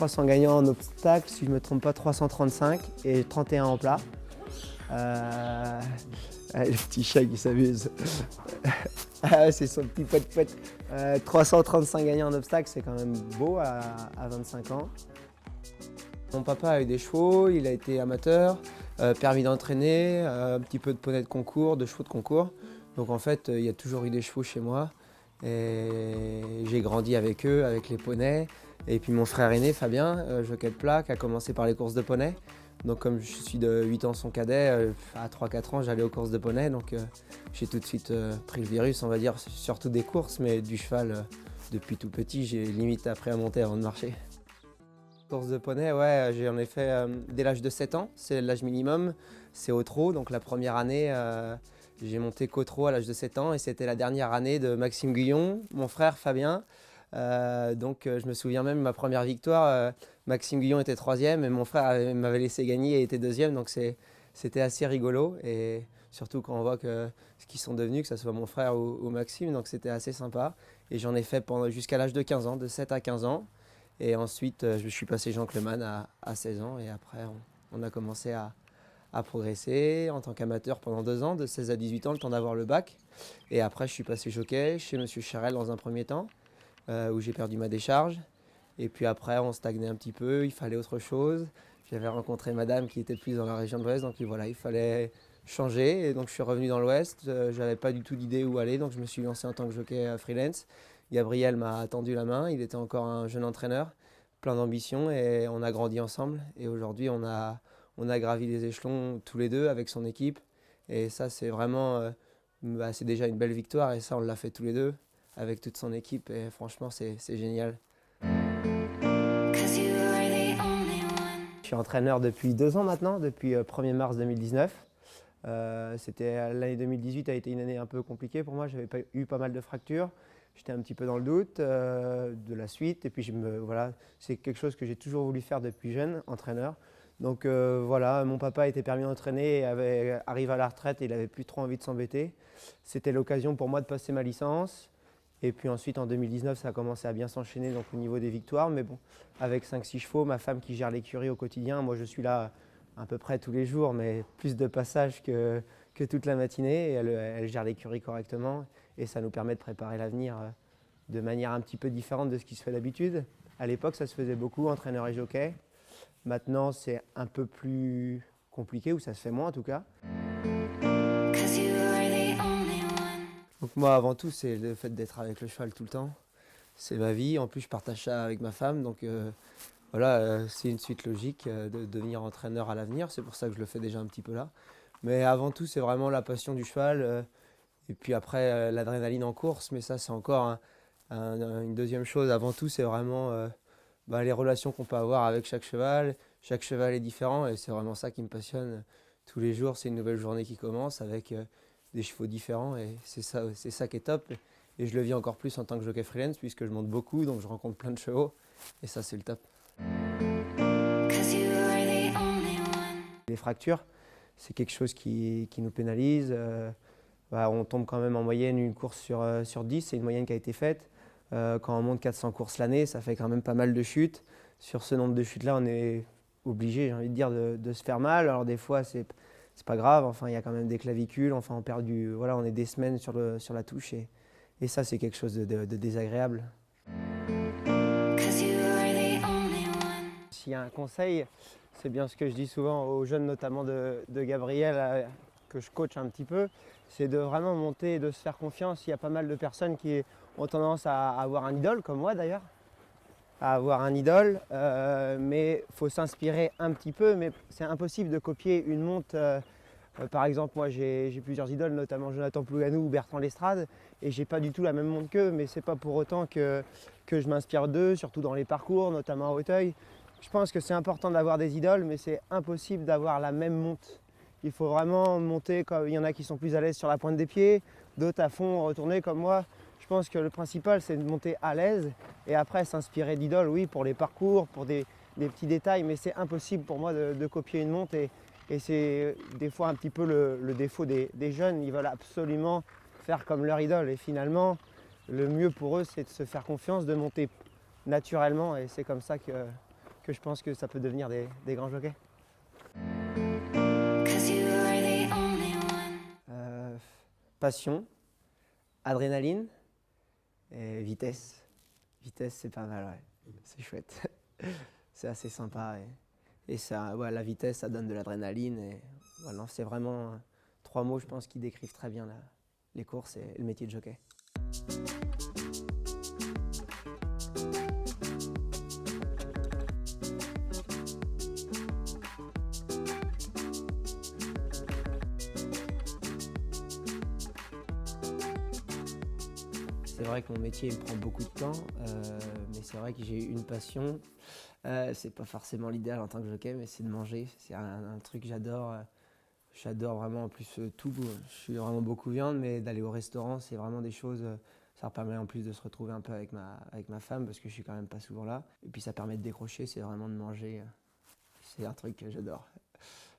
300 gagnants en obstacle, si je ne me trompe pas 335 et 31 en plat. Le petit chat qui s'amuse. C'est son petit poète. 335 gagnants en obstacle, c'est quand même beau à 25 ans. Mon papa a eu des chevaux, il a été amateur, permis d'entraîner, un petit peu de poney de concours, de chevaux de concours. Donc en fait, il y a toujours eu des chevaux chez moi. Et j'ai grandi avec eux, avec les poneys. Et puis mon frère aîné, Fabien, jockey de plaque, a commencé par les courses de poney. Donc comme je suis de 8 ans son cadet, à 3-4 ans, j'allais aux courses de poney. Donc j'ai tout de suite pris le virus, on va dire, surtout des courses, mais du cheval, depuis tout petit, j'ai limite appris à monter avant de marcher. Course de poney, ouais, j'en ai fait dès l'âge de 7 ans, c'est l'âge minimum, c'est au trot, donc la première année, j'ai monté qu'au trot à l'âge de 7 ans et c'était la dernière année de Maxime Guyon, mon frère Fabien. Je me souviens même de ma première victoire, Maxime Guyon était 3e et mon frère m'avait laissé gagner et était 2e, donc c'était assez rigolo et surtout quand on voit ce qu'ils sont devenus, que ce soit mon frère ou Maxime, donc c'était assez sympa. Et j'en ai fait jusqu'à l'âge de 15 ans, de 7 à 15 ans. Et ensuite, je suis passé gentleman à 16 ans et après, on a commencé à progresser en tant qu'amateur pendant 2 ans, de 16 à 18 ans, le temps d'avoir le bac. Et après, je suis passé jockey chez M. Charel dans un premier temps, où j'ai perdu ma décharge. Et puis après, on stagnait un petit peu, il fallait autre chose. J'avais rencontré madame qui était plus dans la région de l'Ouest, donc voilà, il fallait changer. Et donc je suis revenu dans l'Ouest, je n'avais pas du tout d'idée où aller, donc je me suis lancé en tant que jockey freelance. Gabriel m'a tendu la main, il était encore un jeune entraîneur, plein d'ambition et on a grandi ensemble. Et aujourd'hui, on a gravi les échelons tous les deux avec son équipe. Et ça, c'est vraiment, c'est déjà une belle victoire et ça, on l'a fait tous les deux avec toute son équipe et franchement, c'est génial. Je suis entraîneur depuis 2 ans maintenant, depuis 1er mars 2019. L'année 2018 a été une année un peu compliquée pour moi, j'avais eu pas mal de fractures. J'étais un petit peu dans le doute de la suite et puis voilà, c'est quelque chose que j'ai toujours voulu faire depuis jeune, entraîneur. Donc voilà, mon papa était permis d'entraîner et arrive à la retraite et il n'avait plus trop envie de s'embêter. C'était l'occasion pour moi de passer ma licence. Et puis ensuite en 2019, ça a commencé à bien s'enchaîner donc, au niveau des victoires. Mais bon, avec 5-6 chevaux, ma femme qui gère l'écurie au quotidien, moi je suis là à peu près tous les jours, mais plus de passage que toute la matinée. Et elle gère l'écurie correctement et ça nous permet de préparer l'avenir de manière un petit peu différente de ce qui se fait d'habitude. À l'époque, ça se faisait beaucoup, entraîneur et jockey. Maintenant, c'est un peu plus compliqué, ou ça se fait moins en tout cas. Donc moi, avant tout, c'est le fait d'être avec le cheval tout le temps. C'est ma vie. En plus, je partage ça avec ma femme. Donc voilà, c'est une suite logique de devenir entraîneur à l'avenir. C'est pour ça que je le fais déjà un petit peu là. Mais avant tout, c'est vraiment la passion du cheval. Et puis après, l'adrénaline en course. Mais ça, c'est encore une deuxième chose. Avant tout, c'est vraiment les relations qu'on peut avoir avec chaque cheval. Chaque cheval est différent et c'est vraiment ça qui me passionne. Tous les jours, c'est une nouvelle journée qui commence avec des chevaux différents et c'est ça qui est top. Et je le vis encore plus en tant que jockey freelance puisque je monte beaucoup, donc je rencontre plein de chevaux et ça, c'est le top. Les fractures, c'est quelque chose qui nous pénalise. On tombe quand même en moyenne une course sur 10, c'est une moyenne qui a été faite. Quand on monte 400 courses l'année, ça fait quand même pas mal de chutes. Sur ce nombre de chutes-là, on est obligé, j'ai envie de dire, de se faire mal. Alors des fois, c'est pas grave. Enfin, il y a quand même des clavicules. Enfin, on est des semaines sur la touche et ça, c'est quelque chose de désagréable. S'il y a un conseil, c'est bien ce que je dis souvent aux jeunes, notamment de Gabriel, que je coach un petit peu, c'est de vraiment monter et de se faire confiance. Il y a pas mal de personnes qui ont tendance à avoir un idole, comme moi d'ailleurs, à avoir un idole, mais il faut s'inspirer un petit peu, mais c'est impossible de copier une monte. Par exemple, moi j'ai plusieurs idoles, notamment Jonathan Plouganou ou Bertrand Lestrade, et j'ai pas du tout la même monte qu'eux, mais c'est pas pour autant que je m'inspire d'eux, surtout dans les parcours, notamment à Hauteuil. Je pense que c'est important d'avoir des idoles, mais c'est impossible d'avoir la même monte. Il faut vraiment monter, comme il y en a qui sont plus à l'aise sur la pointe des pieds, d'autres à fond retournés comme moi. Je pense que le principal, c'est de monter à l'aise et après s'inspirer d'idoles, oui, pour les parcours, pour des petits détails, mais c'est impossible pour moi de copier une monte et c'est des fois un petit peu le défaut des jeunes. Ils veulent absolument faire comme leur idole et finalement, le mieux pour eux, c'est de se faire confiance, de monter naturellement et c'est comme ça que je pense que ça peut devenir des grands jockeys. Passion, adrénaline et vitesse. Vitesse, c'est pas mal, ouais. C'est chouette. C'est assez sympa. Et ça, ouais, la vitesse, ça donne de l'adrénaline. Et voilà, c'est vraiment 3 mots, je pense, qui décrivent très bien les courses et le métier de jockey. C'est vrai que mon métier il me prend beaucoup de temps, mais c'est vrai que j'ai une passion. C'est pas forcément l'idéal en tant que jockey, mais c'est de manger. C'est un truc que j'adore. J'adore vraiment en plus tout. Je suis vraiment beaucoup viande, mais d'aller au restaurant, c'est vraiment des choses. Ça permet en plus de se retrouver un peu avec ma femme, parce que je suis quand même pas souvent là. Et puis ça permet de décrocher, c'est vraiment de manger. C'est un truc que j'adore.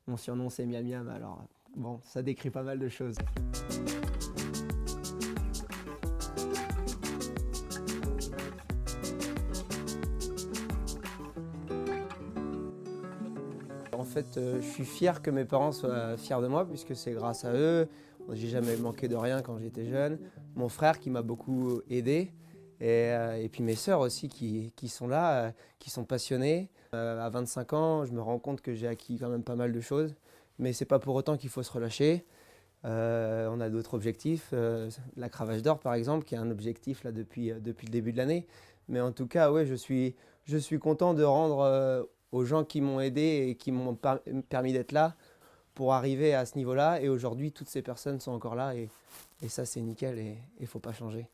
Mon surnom c'est Miam Miam, alors bon, ça décrit pas mal de choses. En fait, je suis fier que mes parents soient fiers de moi, puisque c'est grâce à eux. J'ai jamais manqué de rien quand j'étais jeune. Mon frère qui m'a beaucoup aidé. Et puis mes sœurs aussi qui sont là, qui sont passionnées. À 25 ans, je me rends compte que j'ai acquis quand même pas mal de choses. Mais c'est pas pour autant qu'il faut se relâcher. On a d'autres objectifs. La cravache d'or, par exemple, qui est un objectif là, depuis le début de l'année. Mais en tout cas, ouais, je suis content de rendre aux gens qui m'ont aidé et qui m'ont permis d'être là pour arriver à ce niveau-là. Et aujourd'hui, toutes ces personnes sont encore là et ça, c'est nickel et il ne faut pas changer.